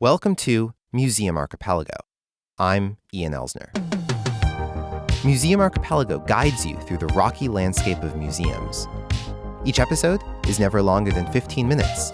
Welcome to Museum Archipelago. I'm Ian Elsner. Museum Archipelago guides you through the rocky landscape of museums. Each episode is never longer than 15 minutes.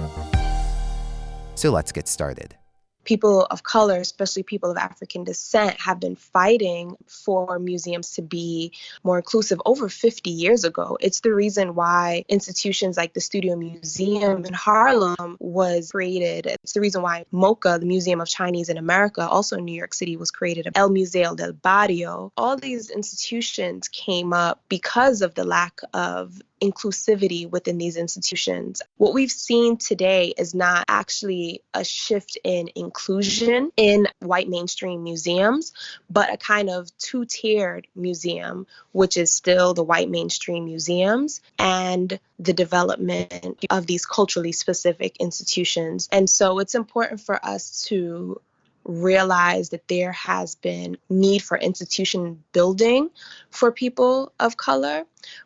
So let's get started. People of color, especially people of African descent, have been fighting for museums to be more inclusive over 50 years ago. It's the reason why institutions like the Studio Museum in Harlem was created. It's the reason why MoCA, the Museum of Chinese in America, also in New York City, was created. El Museo del Barrio. All these institutions came up because of the lack of inclusivity within these institutions. What we've seen today is not actually a shift in inclusion in white mainstream museums, but a kind of two-tiered museum, which is still the white mainstream museums and the development of these culturally specific institutions. And so it's important for us to realize that there has been need for institution building for people of color,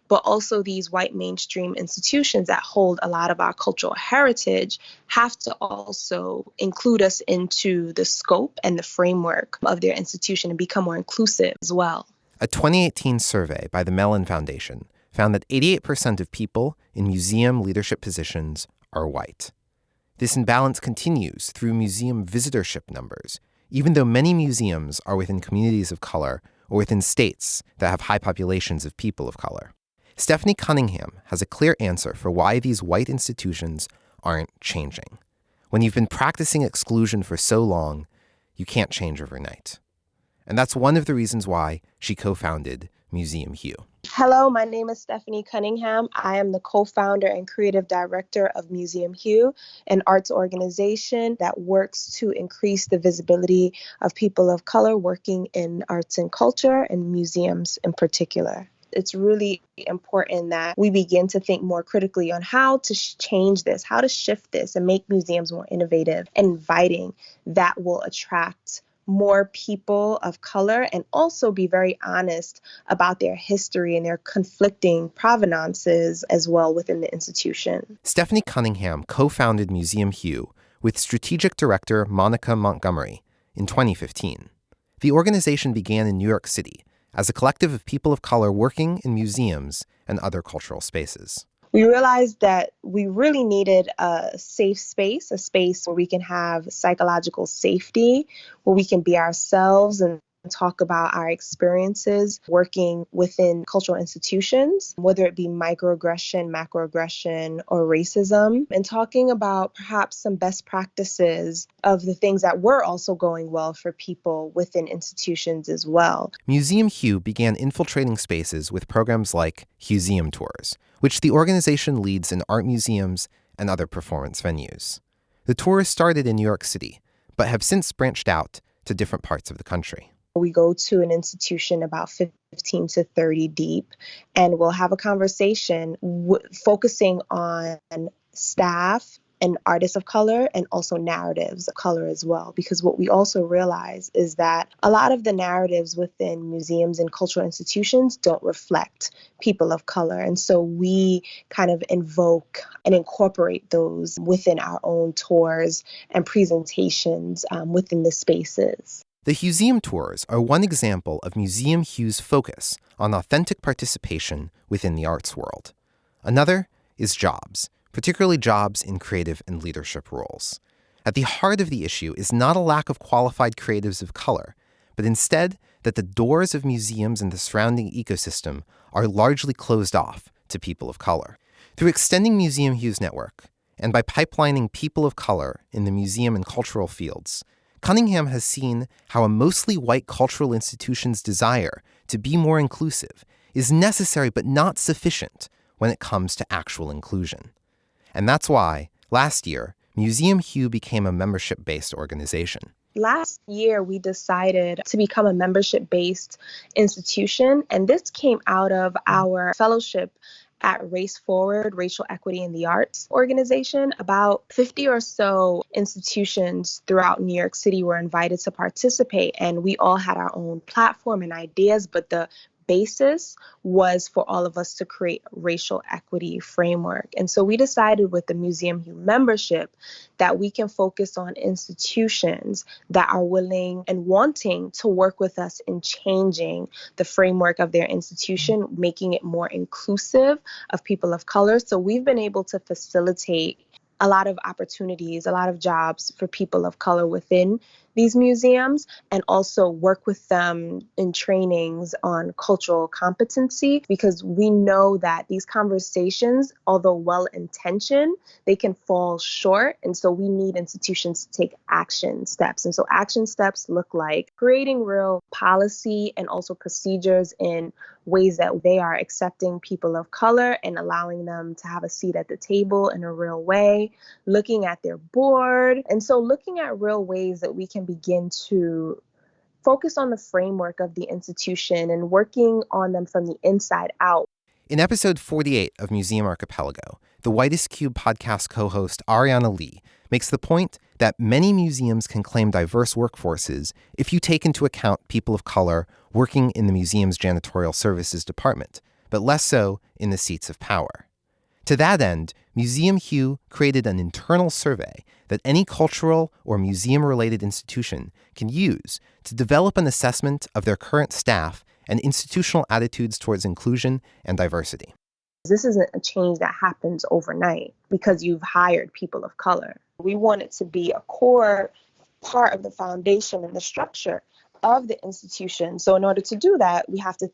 but also these white mainstream institutions that hold a lot of our cultural heritage have to also include us into the scope and the framework of their institution and become more inclusive as well. A 2018 survey by the Mellon Foundation found that 88% of people in museum leadership positions are white. This imbalance continues through museum visitorship numbers, even though many museums are within communities of color or within states that have high populations of people of color. Stephanie Cunningham has a clear answer for why these white institutions aren't changing. When you've been practicing exclusion for so long, you can't change overnight. And that's one of the reasons why she co-founded Museum Hue. Hello, my name is Stephanie Cunningham. I am the co-founder and creative director of Museum Hue, an arts organization that works to increase the visibility of people of color working in arts and culture and museums in particular. It's really important that we begin to think more critically on how to change this, how to shift this and make museums more innovative and inviting that will attract more people of color and also be very honest about their history and their conflicting provenances as well within the institution. Stephanie Cunningham co-founded Museum Hue with strategic director Monica Montgomery in 2015. The organization began in New York City as a collective of people of color working in museums and other cultural spaces. We realized that we really needed a safe space, a space where we can have psychological safety, where we can be ourselves and talk about our experiences working within cultural institutions, whether it be microaggression, macroaggression, or racism, and talking about perhaps some best practices of the things that were also going well for people within institutions as well. Museum Hue began infiltrating spaces with programs like Hueseum Tours, which the organization leads in art museums and other performance venues. The tours started in New York City, but have since branched out to different parts of the country. We go to an institution about 15 to 30 deep, and we'll have a conversation focusing on staff and artists of color and also narratives of color as well. Because what we also realize is that a lot of the narratives within museums and cultural institutions don't reflect people of color. And so we kind of invoke and incorporate those within our own tours and presentations within the spaces. The Hueseum Tours are one example of Museum Hue's focus on authentic participation within the arts world. Another is jobs, particularly jobs in creative and leadership roles. At the heart of the issue is not a lack of qualified creatives of color, but instead that the doors of museums and the surrounding ecosystem are largely closed off to people of color. Through extending Museum Hue's network, and by pipelining people of color in the museum and cultural fields, Cunningham has seen how a mostly white cultural institution's desire to be more inclusive is necessary but not sufficient when it comes to actual inclusion. And that's why, last year, Museum Hue became a membership-based organization. Last year, we decided to become a membership-based institution, and this came out of our fellowship at Race Forward, Racial Equity in the Arts organization. About 50 or so institutions throughout New York City were invited to participate, and we all had our own platform and ideas, but the basis was for all of us to create a racial equity framework. And so we decided with the Museum Hue membership that we can focus on institutions that are willing and wanting to work with us in changing the framework of their institution, making it more inclusive of people of color. So we've been able to facilitate a lot of opportunities, a lot of jobs for people of color within these museums, and also work with them in trainings on cultural competency, because we know that these conversations, although well-intentioned, they can fall short. And so we need institutions to take action steps. And so action steps look like creating real policy and also procedures in ways that they are accepting people of color and allowing them to have a seat at the table in a real way, looking at their board. And so looking at real ways that we can begin to focus on the framework of the institution and working on them from the inside out. In episode 48 of Museum Archipelago, the Whitest Cube podcast co-host Ariana Lee makes the point that many museums can claim diverse workforces if you take into account people of color working in the museum's janitorial services department, but less so in the seats of power. To that end, Museum Hue created an internal survey that any cultural or museum-related institution can use to develop an assessment of their current staff and institutional attitudes towards inclusion and diversity. This isn't a change that happens overnight because you've hired people of color. We want it to be a core part of the foundation and the structure of the institution. So in order to do that, we have to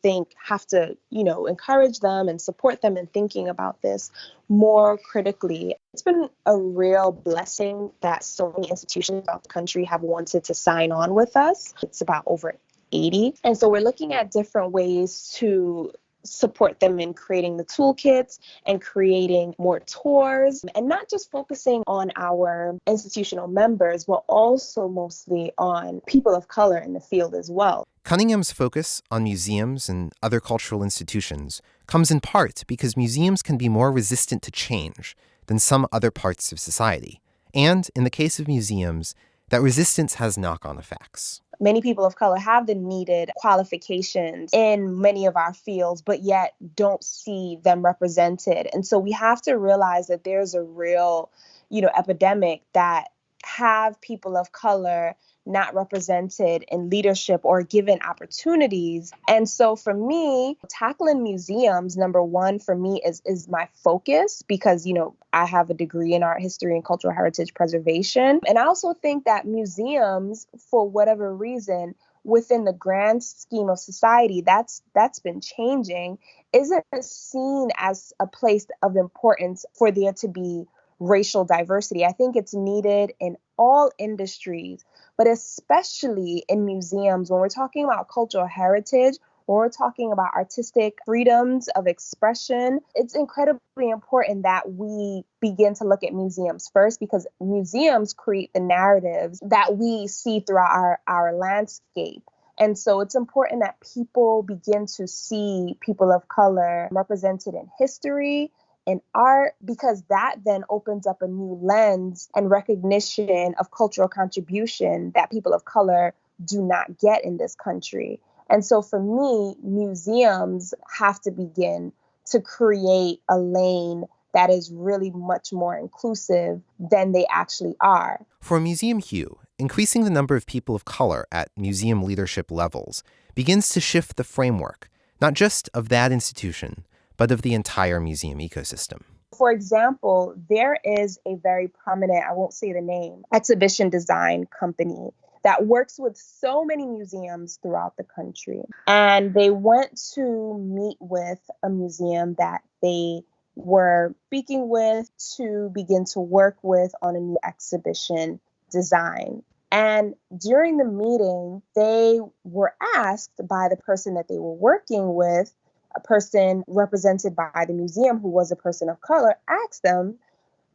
encourage them and support them in thinking about this more critically. It's been a real blessing that so many institutions throughout the country have wanted to sign on with us. It's about over 80. And so we're looking at different ways to support them in creating the toolkits and creating more tours, and not just focusing on our institutional members, but also mostly on people of color in the field as well. Cunningham's focus on museums and other cultural institutions comes in part because museums can be more resistant to change than some other parts of society. And in the case of museums, that resistance has knock-on effects. Many people of color have the needed qualifications in many of our fields, but yet don't see them represented. And so we have to realize that there's a real, epidemic that have people of color not represented in leadership or given opportunities. And so for me, tackling museums, number one, for me is my focus because, I have a degree in art history and cultural heritage preservation. And I also think that museums, for whatever reason, within the grand scheme of society, that's been changing, isn't seen as a place of importance for there to be racial diversity. I think it's needed in all industries, but especially in museums. When we're talking about cultural heritage, when we're talking about artistic freedoms of expression, it's incredibly important that we begin to look at museums first, because museums create the narratives that we see throughout our landscape. And so it's important that people begin to see people of color represented in history, in art, because that then opens up a new lens and recognition of cultural contribution that people of color do not get in this country. And so for me, museums have to begin to create a lane that is really much more inclusive than they actually are. For Museum Hue, increasing the number of people of color at museum leadership levels begins to shift the framework, not just of that institution, but of the entire museum ecosystem. For example, there is a very prominent, I won't say the name, exhibition design company that works with so many museums throughout the country. And they went to meet with a museum that they were speaking with to begin to work with on a new exhibition design. And during the meeting, they were asked by the person that they were working with, a person represented by the museum who was a person of color, asked them,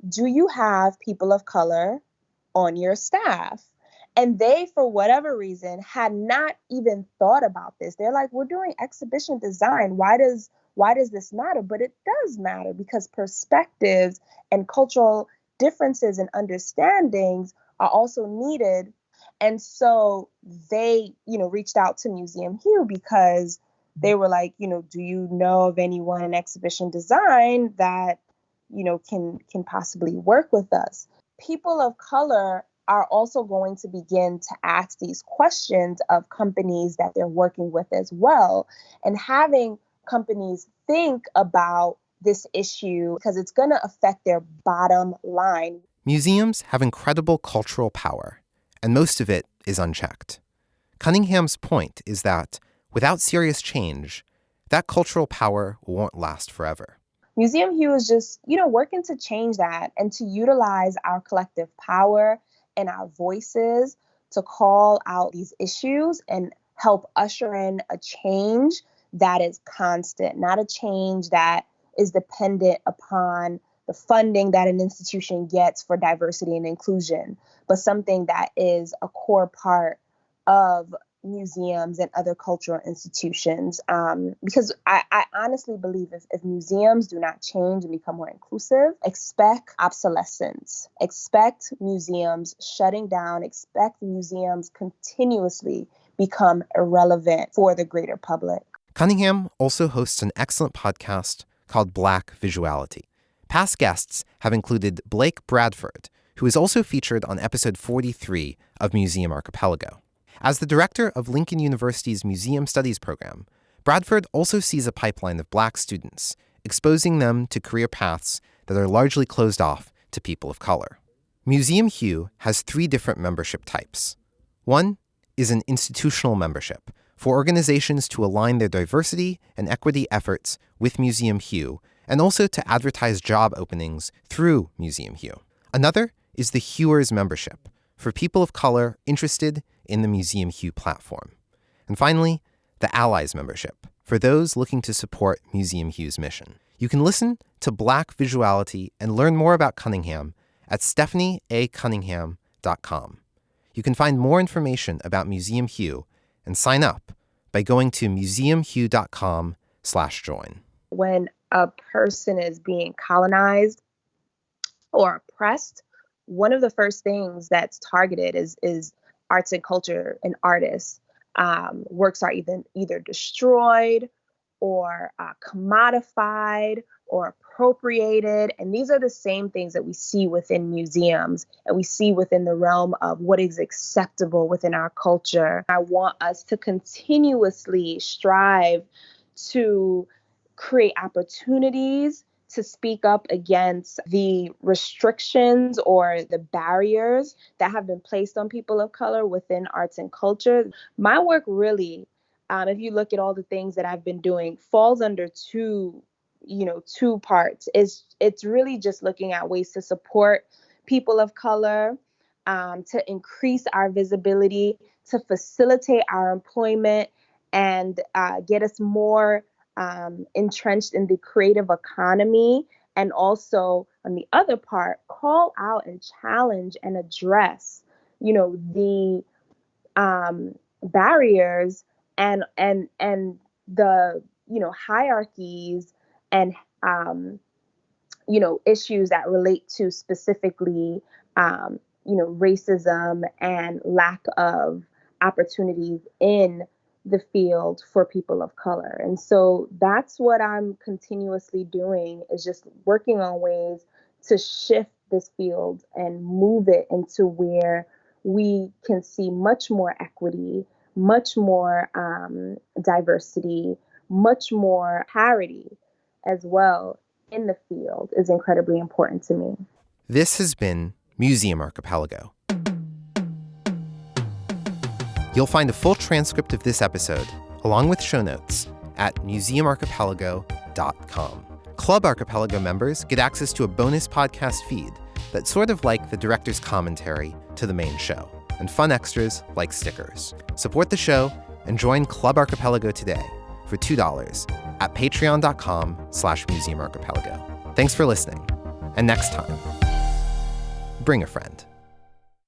do you have people of color on your staff? And they, for whatever reason, had not even thought about this. They're like, we're doing exhibition design. Why does this matter? But it does matter, because perspectives and cultural differences and understandings are also needed. And so they, reached out to Museum Hue because They were like, do you know of anyone in exhibition design that, can possibly work with us? People of color are also going to begin to ask these questions of companies that they're working with as well, and having companies think about this issue because it's going to affect their bottom line. Museums have incredible cultural power, and most of it is unchecked. Cunningham's point is that without serious change, that cultural power won't last forever. Museum Hue is just, working to change that and to utilize our collective power and our voices to call out these issues and help usher in a change that is constant, not a change that is dependent upon the funding that an institution gets for diversity and inclusion, but something that is a core part of museums and other cultural institutions. Because I honestly believe if museums do not change and become more inclusive, expect obsolescence, expect museums shutting down, expect museums continuously become irrelevant for the greater public. Cunningham also hosts an excellent podcast called Black Visuality. Past guests have included Blake Bradford, who is also featured on episode 43 of Museum Archipelago. As the director of Lincoln University's Museum Studies program, Bradford also sees a pipeline of Black students, exposing them to career paths that are largely closed off to people of color. Museum Hue has 3 different membership types. One is an institutional membership for organizations to align their diversity and equity efforts with Museum Hue and also to advertise job openings through Museum Hue. Another is the Hewers membership for people of color interested in the Museum Hue platform. And finally, the Allies membership for those looking to support Museum Hue's mission. You can listen to Black Visuality and learn more about Cunningham at stephanieacunningham.com. You can find more information about Museum Hue and sign up by going to museumhue.com/join. When a person is being colonized or oppressed, one of the first things that's targeted is arts and culture and artists. Works are either destroyed or commodified or appropriated. And these are the same things that we see within museums and we see within the realm of what is acceptable within our culture. I want us to continuously strive to create opportunities to speak up against the restrictions or the barriers that have been placed on people of color within arts and culture. My work really, if you look at all the things that I've been doing, falls under two parts. It's really just looking at ways to support people of color, to increase our visibility, to facilitate our employment, and get us more entrenched in the creative economy, and also on the other part, call out and challenge and address, the barriers and the hierarchies and issues that relate to specifically racism and lack of opportunities in the field for people of color. And so that's what I'm continuously doing, is just working on ways to shift this field and move it into where we can see much more equity, much more diversity, much more parity as well in the field is incredibly important to me. This has been Museum Archipelago. You'll find a full transcript of this episode, along with show notes, at museumarchipelago.com. Club Archipelago members get access to a bonus podcast feed that's sort of like the director's commentary to the main show, and fun extras like stickers. Support the show and join Club Archipelago today for $2 at patreon.com/museumarchipelago. Thanks for listening. And next time, bring a friend.